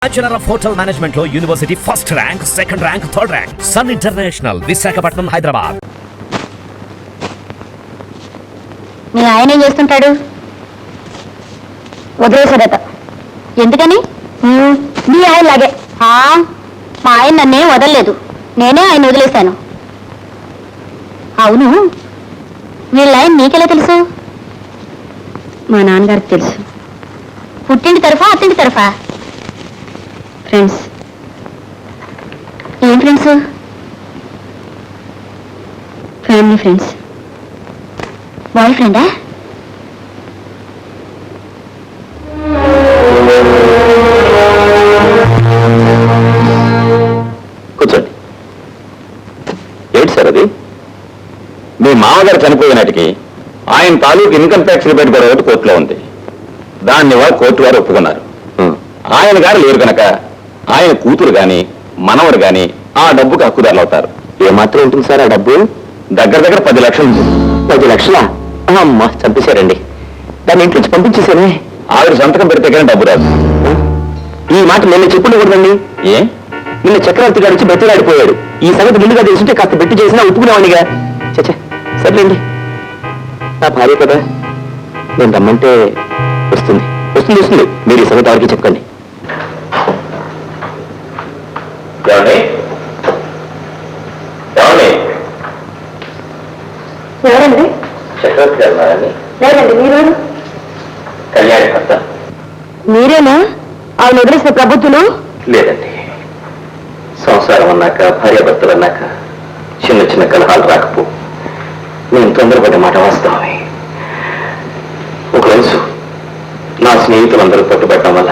Bachelor of hotel management లో university first rank, second rank, third rank. Sun international, Visakhapatnam, Hyderabad. మీ ఆయన ఏం చేస్తుంటాడు? వదిలేశాడట. ఎందుకని? మీ ఆయన లాగే. మా ఆయన నన్నే వదలలేదు, నేనే ఆయన వదిలేశాను. అవును, వీళ్ళ ఆయన నీకెలా తెలుసు? మా నాన్నగారికి తెలుసు. పుట్టింటి తరఫా, అత్తింటి తరఫా? ఫ్రెండ్స్. ఏం ఫ్రెండ్స్? Family friends. బాయ్ ఫ్రెండా? కూర్చోండి. ఏంటి సార్ అది? మీ మామగారు చనిపోయినటికి ఆయన తాలూకు ఇన్కమ్ ట్యాక్స్ రిబేట్ కూడా ఒకటి కోర్టులో ఉంది. దాన్ని వారు కోర్టు వారు ఒప్పుకున్నారు. ఆయన గారు లేరు కనుక ఆయన కూతురు గాని మనవడు గాని ఆ డబ్బుకి హక్కుదారులు అవుతారు. ఏమాత్రం ఉంటుంది సార్ ఆ డబ్బు? దగ్గర దగ్గర 10 లక్షలు ఉంటుంది. 10 లక్షలా? అమ్మా, చంపేశారండి. దాన్ని ఇంటి నుంచి పంపించేశారే. ఆవిడ సంతకం పెడితే కానీ డబ్బు రాదు. ఈ మాట నిన్న చెప్పుకోకూడదండి. ఏ? నిన్న చక్రవర్తి గారు వచ్చి బెత్తలాడిపోయాడు. ఈ సంగతి నిండుగా తెలుసుంటే కాస్త బెట్టు చేసినా ఒప్పుకునేవాడిగా. చచ్చా, సర్లేండి, నా భార్య కదా, నేను రమ్మంటే వస్తుంది. వస్తుంది వస్తుంది మీరు ఈ సంగతి ఎవరికి చెప్పండి. ఎవరండి? చక్రవర్తి గారు లేదండి. మీరు? కళ్యాణి భర్త. మీరేనా ఆయన వదిలేసిన ప్రభుత్వం? లేదండి, సంసారం అన్నాక భార్యాభర్తలు అన్నాక చిన్న చిన్న కలహాలు రాకపో. నేను తొందరపడ్డ మాట వాస్తవమే. ఒకరోజు నా స్నేహితులందరూ పట్టుబట్టడం వల్ల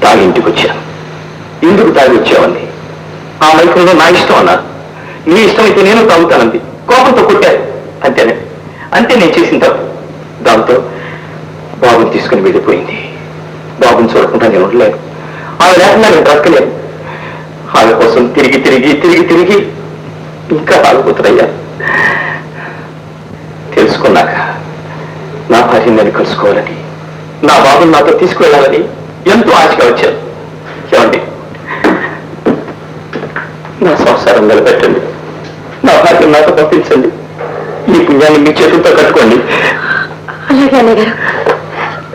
తాగి ఇంటికి వచ్చాను. ఎందుకు తాగి వచ్చావండి? ఆ మైకంలో నా ఇష్టం అన్నా. నీ ఇష్టమైతే నేను తాగుతానంది. కోపంతో కొట్టారు. అంతేనే, అంతే నేను చేసిన తప్పు. దాంతో బాబుని తీసుకుని వెళ్ళిపోయింది. బాబుని చూడకుండా నేను ఉండలేను. ఆమె లేకుండా నేను బ్రతకలేను. ఆమె కోసం తిరిగి తిరిగి తిరిగి తిరిగి ఇంకా ఆగిపోతున్నాయ్యా. తెలుసుకున్నాక నా భార్యని నేను కలుసుకోవాలని, నా బాబుని నాతో తీసుకువెళ్ళాలని ఎంతో ఆశగా వచ్చాను. ఏమండి, నా సంసారం నిలబెట్టండి. నా భార్యను నాతో పంపించండి. ఈ పుణ్యాన్ని మీ చేతులతో కట్టుకోండి. అలాగే అన్నయ్య గారు,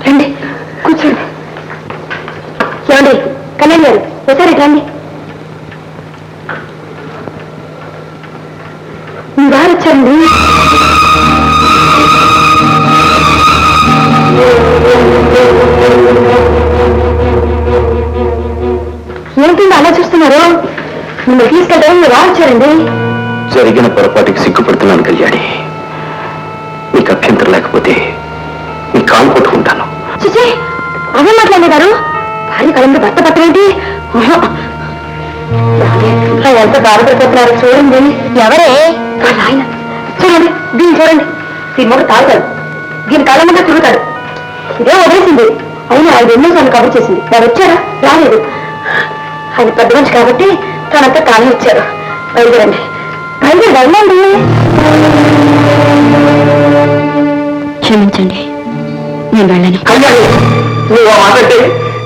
రండి కూర్చోండి. ఏమండి, కళ్యాణ్ గారు ఒకసారి రండి. మీ వారు వచ్చారండి. ఏంటండి అలా చూస్తున్నారు? మిమ్మల్ని తీసుకెళ్ళడం మీ వారు వచ్చారండి. జరిగిన పొరపాటుకి సిగ్గుపడుతున్నాను కళ్యాణి. నీకు అభ్యంతరం లేకపోతే నీ కాలు పట్టుకుంటాను. చూసి అదే మాట్లాడే గారు, భార్య కళంలో భర్త పట్టేంటి? ఎంత బాధపడిపోతున్నారు చూడండి. ఎవరే? ఆయన చూడండి, దీన్ని చూడండి. దీని మొక్క తాగుతాడు, దీని కళ్ళ ముందే తిరుగుతాడు. ఇదే వదిలేసింది. అయినా ఆయన ఎన్నోసార్లు కబుర్ చేసింది. వారు వచ్చారా? రాలేదు. ఆయన పెద్ద మనిషి కాబట్టి తనంతా తానే వచ్చారు. బయలుదేరండి, బయలుదేరి వెళ్ళండి. క్షమించండి, నేను వెళ్ళను. కళ్యాణి, నువ్వు మాట్లాడితే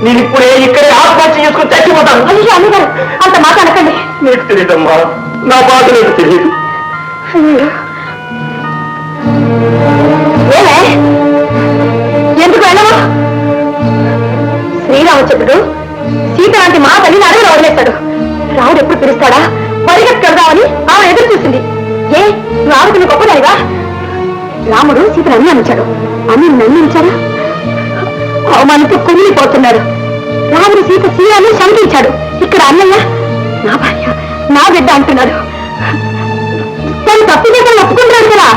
నేను ఇప్పుడే ఇక్కడే ఆత్మహత్య చేసుకుని చచ్చిపోతాను. అయ్యో అన్నగారు, అంత మాట అనకండి. నీకు తెలియదమ్మా, నా బాధ నీకు తెలియదు. ఏమే, ఎందుకు వెళ్ళవు? శ్రీరామచంద్రుడు సీత లాంటి మా తల్లిని అడవిలో వదిలేస్తాడు. రాముడు ఎప్పుడు పిలుస్తాడా పరిగెత్తుకెడదామని ఆమె ఎదురు చూసింది. ఏ, నువ్వు ఆడుతున్న గొప్పదానిగా? రాముడు సీతను అనుమానించాడు. అన్ని నమ్మించారా? అవమానంతో కుమిలిపోతున్నాడు. రాముడు సీత సీరాన్ని శంకించాడు. ఇక్కడ అన్నయ్య నా భార్య నా బిడ్డ అంటున్నాడు. తను తప్పు చేసిన ఒప్పుకుంటున్నాడు కదా.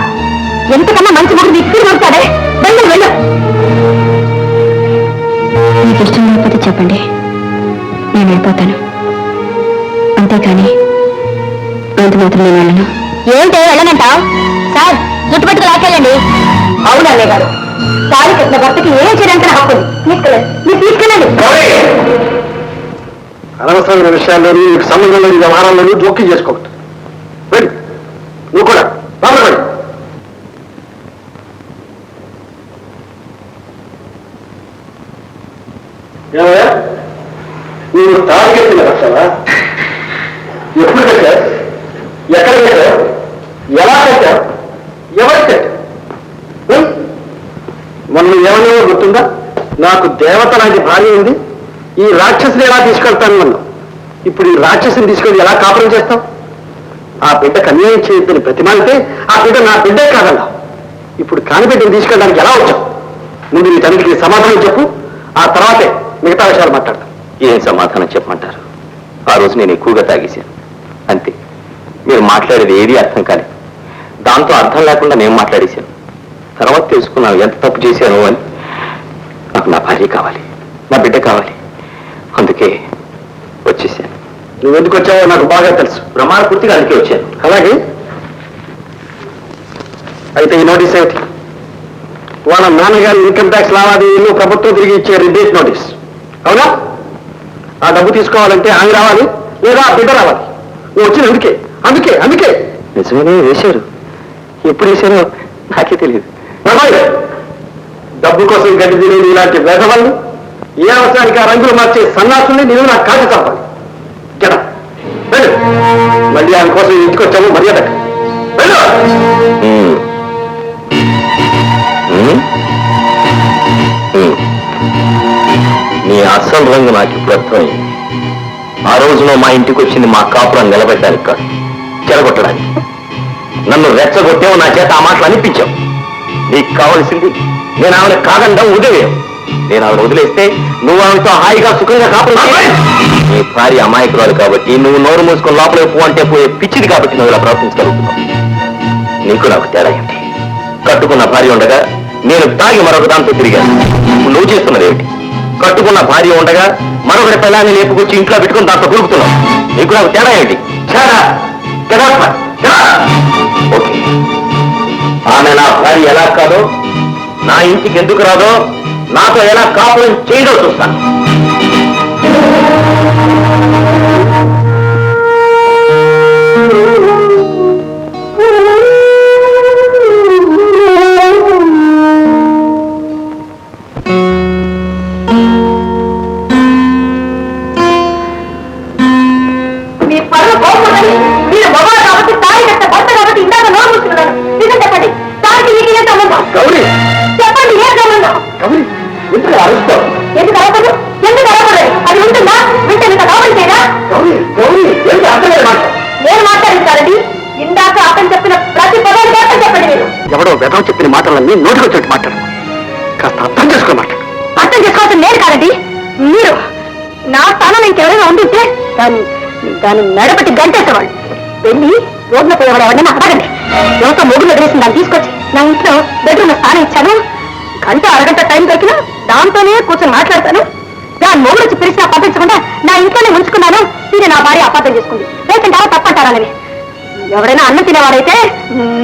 ఎంతకన్నా మంచి మొక్క నీకు పడతాడే. వెళ్ళు వెళ్ళు. మీకు ఇష్టం లేకపోతే చెప్పండి, నేను వెళ్ళిపోతాను. అంతేకాని అంత మాత్రం నేను వెళ్ళను. ఏంటో వెళ్ళనంటావు? సార్, జుట్టుపట్టుకు లాకెళ్ళండి. అవును అన్నయ్య గారు, తాళి కట్టిన భర్తకి ఏం చేయడానికి హక్కు తీసుకెళ్ళండి. మీరు తీసుకెళ్ళండి. అనవసరమైన విషయాల్లోనూ నీకు సంబంధం లేని వ్యవహారాల్లోనూ జోక్యం చేసుకోవద్దు. వెళ్ళి నువ్వు కూడా రాబడి. నువ్వు తాగెత్తిన కట్టావా? ఎప్పుడు కట్టావు? ఎక్కడ కట్టావు? ఎలా కట్టావు? ఎవరు కట్టావు? మొన్న ఏమన్నా గుర్తుందా? నాకు దేవత లాంటి భార్య ఉంది, ఈ రాక్షసుని ఎలా తీసుకెళ్తాను అన్నావు. ఇప్పుడు ఈ రాక్షసుని తీసుకెళ్ళి ఎలా కాపురం చేస్తావు? ఆ బిడ్డకు అన్యాయం చేయొద్దని ప్రతిమానితే ఆ బిడ్డ నా బిడ్డే కాదన్నావు. ఇప్పుడు కానిబిడ్డను తీసుకెళ్ళడానికి ఎలా వచ్చావు? ముందు నీ తండ్రికి సమాధానం చెప్పు, ఆ తర్వాతే మిగతా విషయాలు మాట్లాడతాం. ఏం సమాధానం చెప్పమంటారు? ఆ రోజు నేను ఎక్కువగా తాగేశాను, అంతే. మీరు మాట్లాడేది ఏది అర్థం కాలేదు. దాంతో అర్థం లేకుండా నేను మాట్లాడేశాను. తర్వాత తెలుసుకున్నాను ఎంత తప్పు చేశాను అని. నాకు నా భార్య కావాలి, నా బిడ్డ కావాలి, అందుకే వచ్చేసాను. నువ్వెందుకు వచ్చావో నాకు బాగా తెలుసు. ప్రమాణ పూర్తిగా అందుకే వచ్చాను. అలాగే అయితే ఈ నోటీస్ ఏమిటి? వాళ్ళ నాన్నగారి ఇన్కమ్ ట్యాక్స్ లావాదేవీలు ప్రభుత్వం తిరిగి ఇచ్చే రిబేట్ నోటీస్, అవునా? ఆ డబ్బు తీసుకోవాలంటే ఆయన రావాలి, లేదా ఆ బిడ్డ రావాలి. నువ్వు వచ్చిన అందుకే అందుకే అందుకే నిజమేనే వేశారు. ఎప్పుడు వేశారో నాకే తెలియదు. డబ్బు కోసం గడ్డి తినేది ఇలాంటి వేధవాళ్ళు, ఏ అవసరానికి ఆ రంగులు మార్చే సన్నాసుల్ని నేను నాకు కాకి చంపాలి. కదా వెళ్ళు, మళ్ళీ ఆయన కోసం ఇంటికి వచ్చాము, మర్యాద వెళ్ళు. నీ అస్సలు రంగు నాకు ఇప్పుడు అర్థమైంది. ఆ రోజున మా ఇంటికి వచ్చింది మా కాపురం నిలబెట్టడానికి కాదు, చెరగొట్టడానికి. నన్ను రెచ్చగొట్టావు, నా చేత ఆ మాటలు అనిపించావు. నీకు కావలసింది నేను ఆమెను కాదండం వదిలేవు. నేను ఆమెను వదిలేస్తే నువ్వు ఆమెతో హాయిగా సుఖంగా కాపురం. నీ భార్య అమాయకురాలు కాబట్టి, నువ్వు నోరు మూసుకొని లోపలే పో అంటే పోయే పిచ్చిది కాబట్టి నువ్వు ఇలా ప్రవర్తించగలుగుతున్నావు. నీకు నాకు తేడా ఏంటి? కట్టుకున్న భార్య ఉండగా నేను తాగి మరొక దాంతో తిరిగాను. నువ్వు చేస్తున్నది ఏమిటి? కట్టుకున్న భార్య ఉండగా మరొకటి పిల్లాన్ని లేపుకొచ్చి ఇంట్లో పెట్టుకుని దాంతో దొరుకుతున్నావు. నీకు నాకు తేడా ఏంటి? ఓకే, ఆమె నా భార్య ఎలా కాదో, నా ఇంటికి ఎందుకు రాదో, నాతో ఎలా కాపురం చేయడో చూస్తాను. గౌరీ, చెప్పండి, ఏ సంబంధం? గౌరీ, ఎందుకు అరుస్తావు? ఎందుకు అవ్వదు? ఎందుకు అవ్వకూడదు? అది ఉంటుందా? వింటే మీకు కావాలి చేయరా? గౌరీ, గౌరీ, ఏంటి అర్థమే మాట? నేను మాట్లాడించాలండి. ఇందాక అతను చెప్పిన ప్రతి పదాన్ని మాత్రం చెప్పండి. మీరు ఎవడో వెదవ చెప్పిన మాటలన్నీ నోటికొచ్చినట్టు మాట్లాడు. కాస్త అర్థం చేసుకుని మాట్లాడు. అర్థం చేసుకోవాల్సిన నేను కాదండి, మీరు. నా స్థానం ఇంకెవరైనా ఉండుంటే దాన్ని నడబట్టి గంటేసేవాళ్ళు. వెళ్ళి రోడ్లో పోయేవాడు ఎవరైనా అడగండి. ఎవరితో మొగుడు వదిలేసిన దాన్ని తీసుకొచ్చి నా ఇంట్లో బెడ్రూమ్ స్థానం ఇచ్చాను. గంట అరగంట టైం దొరికినా దాంతోనే కూర్చొని మాట్లాడతాను. దాని మొగుడు వచ్చి పిలిచినా పంపించకుండా నా ఇంట్లోనే ఉంచుకున్నాను. ఇది నా భార్య అపార్థం చేసుకుంది. లేకుంటే తప్పంటారాలని. ఎవరైనా అన్నం తినేవాడైతే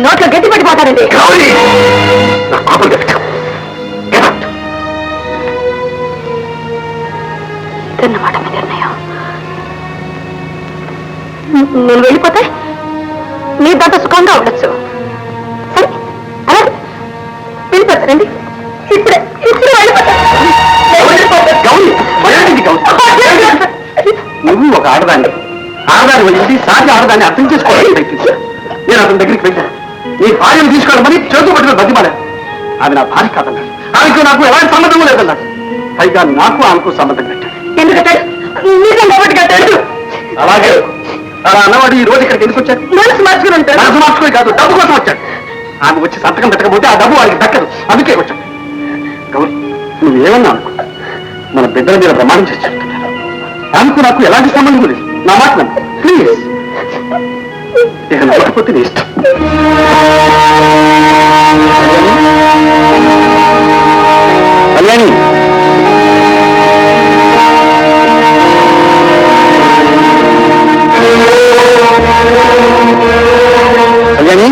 నోట్లో గట్టి పడిపోతారండి. ఇదన్నమాట మీ నిర్ణయం. నేను వెళ్ళిపోతే మీరు దాంతో సుఖంగా ఉండొచ్చు. సరే, అలాగే వెళ్ళిపోతారండి. ఇప్పుడే ఇప్పుడే నువ్వు ఒక ఆడదాన్ని వచ్చి సాటి ఆడదాన్ని అర్థం చేసుకోవాలని ప్రయత్నించా. నేను అతని దగ్గరికి వెళ్ళాను. నీ భార్యను తీసుకోవడమని చేతు పట్టిన బతిమాలాను. ఆమె నా భార్య కాదన్నాడు. ఆమెకు నాకు ఎలాంటి సంబంధం లేదన్నాడు. పైగా నాకు ఆమెకు సంబంధం కట్టాడు. ఎందుకు కట్టాడు? మీతో కాబట్టి కట్టాడు. అలాగే అలా అన్నవాడు ఈ రోజు ఇక్కడికి ఎందుకు వచ్చాడు? మనసు మార్చుకుని ఉంటాడు. మనసు మార్చుకుని కాదు, డబ్బు కోసం వచ్చాడు. ఆమె వచ్చి సంతకం పెట్టకపోతే ఆ డబ్బు వారికి దక్కదు, అందుకే వచ్చాడు. గౌరీ, నువ్వేమన్నా అనుకో, మన బిడ్డల మీద ప్రమాణం చేసి చెప్తున్నాను. ఆమెకు నాకు ఎలాంటి సంబంధం లేదు. నా మాట నమ్ము ప్లీజ్. ఇక నమ్మకపోతే నీ ఇష్టం. కళ్యాణి, కళ్యాణి,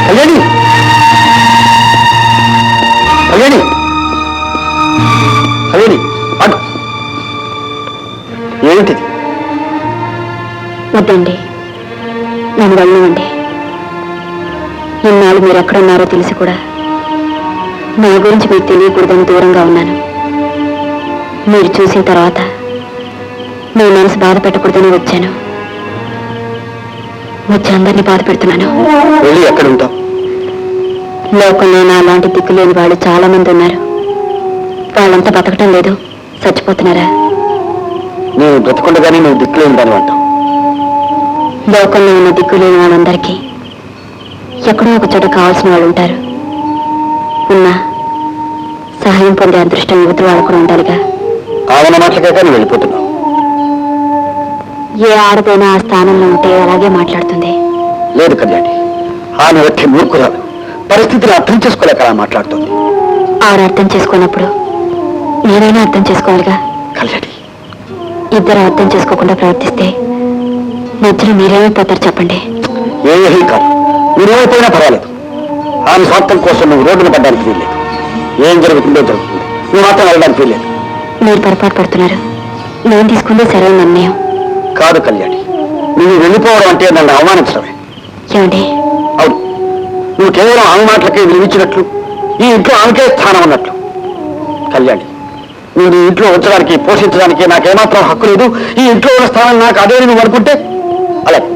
కళ్యాణి, కళ్యాణి, కళ్యాణి, అడు ఏమిటిది? వద్దండి, నన్ను వెళ్ళనివ్వండి. ఇన్నాళ్ళు మీరు ఎక్కడున్నారో తెలిసి కూడా నా గురించి మీకు తెలియకూడదని దూరంగా ఉన్నాను. మీరు చూసిన తర్వాత మీ మనసు బాధ పెట్టకూడదని వచ్చాను. వచ్చి అందరినీ బాధ పెడుతున్నాను. వెళ్ళి ఎక్కడ ఉంటావు? లోకంలో నా లాంటి దిక్కులేని వాళ్ళు చాలా మంది ఉన్నారు. వాళ్ళంతా బతకటం లేదు, చచ్చిపోతున్నారా? నేను బ్రతకుండగానే నువ్వు దిక్కులేని దాని అంటావు. లోకంలో ఉన్న దిక్కులేని వాళ్ళందరికీ ఎక్కడో ఒక చోట కావాల్సిన వాళ్ళు ఉంటారు. ఉన్నా సహాయం పొందే అదృష్టం యువతి వాళ్ళు కూడా ఉండాలిగా. ఆమెన మాటలకే నువ్వు వెళ్ళిపోతున్నావు. ఏ ఆడదైనా ఆ స్థానంలో ఉంటే అలాగే మాట్లాడుతుంది. లేదు కళ్యాణి, ఆమె వచ్చి మూర్ఖురాలు, పరిస్థితిని అర్థం చేసుకోలేక అలా మాట్లాడుతుంది. ఆవిడ అర్థం చేసుకున్నప్పుడు నేనైనా అర్థం చేసుకోవాలిగా. కళ్యాణి, ఇద్దరు అర్థం చేసుకోకుండా ప్రవర్తిస్తే మధ్యలో మీరేమైపోతారు చెప్పండి. ఏమీ కాదు, నువ్వేమైపోయినా పర్వాలేదు. ఆమె స్వార్థం కోసం నువ్వు రోడ్డున పడ్డానికి వీల్లేదు. ఏం జరుగుతుందో జరుగుతుంది, నువ్వు మాత్రం వెళ్ళడానికి వీల్లేదు. మీరు పొరపాటు పడుతున్నారు. నేను తీసుకుందే సరైన నిర్ణయం. కాదు కళ్యాణి, నువ్వు వెళ్ళిపోవడం అంటే నన్ను అవమానించడమే. ఏమండి, అవును, నువ్వు కేవలం ఆమె మాటలకే విలువించినట్లు, ఈ ఇంట్లో ఆమెకే స్థానం ఉన్నట్లు. కళ్యాణి, నువ్వు నీ ఇంట్లో ఉంచడానికి పోషించడానికి నాకేమాత్రం హక్కు లేదు. ఈ ఇంట్లో ఉన్న స్థానం నాకు అదే నువ్వు అనుకుంటే అలాగే.